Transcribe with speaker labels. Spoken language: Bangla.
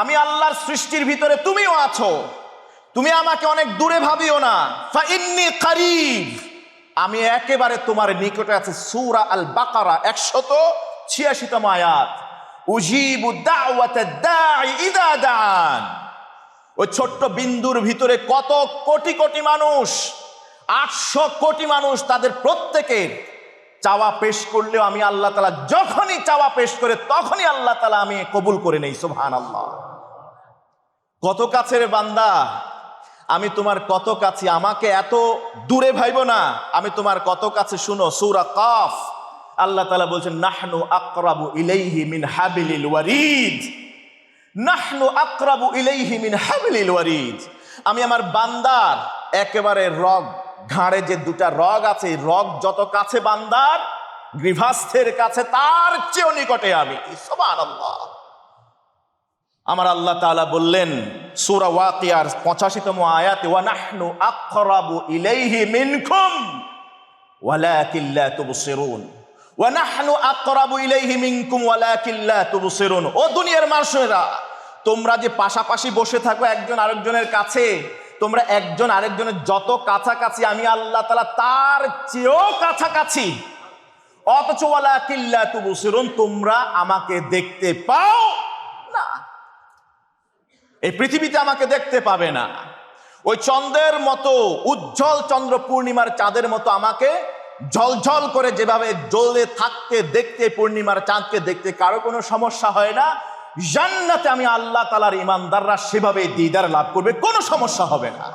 Speaker 1: আমি আল্লাহর সৃষ্টির ভিতরে তুমিও আছো, তুমি আমাকে অনেক দূরে ভাবিও না। ফা ইন্নী কারীব, আমি একেবারে তোমার নিকটে আছি। সূরা আল বাকারা 186তম আয়াত। উজিবু দাওয়াতাদ দাঈ ইযা দাআন। ওই ছোট্ট বিন্দুর ভিতরে কত কোটি কোটি মানুষ, 800 কোটি মানুষ, তাদের প্রত্যেকের চাওয়া পেশ করলেও আমি আল্লাহ তাআলা যখনই চাওয়া পেশ করে তখনই আল্লাহ তাআলা আমি কবুল করে নেই। সুবহানাল্লাহ। কত কাছের বান্দা, আমি তোমার কত কাছে, আমাকে এত দূরে ভাইবো না, আমি তোমার কত কাছে। শুনো সূরা কাফ, আল্লাহ তাআলা বলছেন নাহনু আকরাবু ইলাইহি মিন হাবিলিল ওয়ারিদ। নাহনু আকরাবু ইলাইহি মিন হাবিলিল ওয়ারিদ। আমি আমার বান্দার একেবারে রগ, ঘাড়ে যে দুটা রগ আছে, রগ যত কাছে বান্দার গ্রীভাস্থের কাছে, তার চেয়েও নিকটে আমি। সুবহানাল্লাহ। আমার আল্লাহ তাআলা বললেন সূরা ওয়াকিয়ার 85তম আয়াতে, ওয়া নাহনু আকরাবু ইলাইহি মিনকুম ওয়ালাকিন লা তুবসিরুন। ওয়া নাহনু আকরাবু ইলাইহি মিনকুম ওয়ালাকিন লা তুবসিরুন। ও দুনিয়ার মানুষেরা, তোমরা যে পাশাপাশি বসে থাকো একজন আরেকজনের কাছে, তোমরা একজন আরেকজনের যত কাছাকাছি, আমি আল্লাহ তাআলা তার চেয়েও কাছাকাছি। অথচ ওয়ালাকিন লা তুবসিরুন, তোমরা আমাকে দেখতে পাও না। এই পৃথিবীতে আমাকে দেখতে পাবে না। ওই চন্দ্রের মতো উজ্জ্বল, চন্দ্র পূর্ণিমার চাঁদের মতো আমাকে ঝলঝল করে যেভাবে জ্বলে থাকতে দেখতে, পূর্ণিমার চাঁদকে দেখতে কারো কোনো সমস্যা হয় না, জান্নাতে আমি আল্লাহ তাআলার ইমানদাররা সেভাবে দিদার লাভ করবে, কোনো সমস্যা হবে না।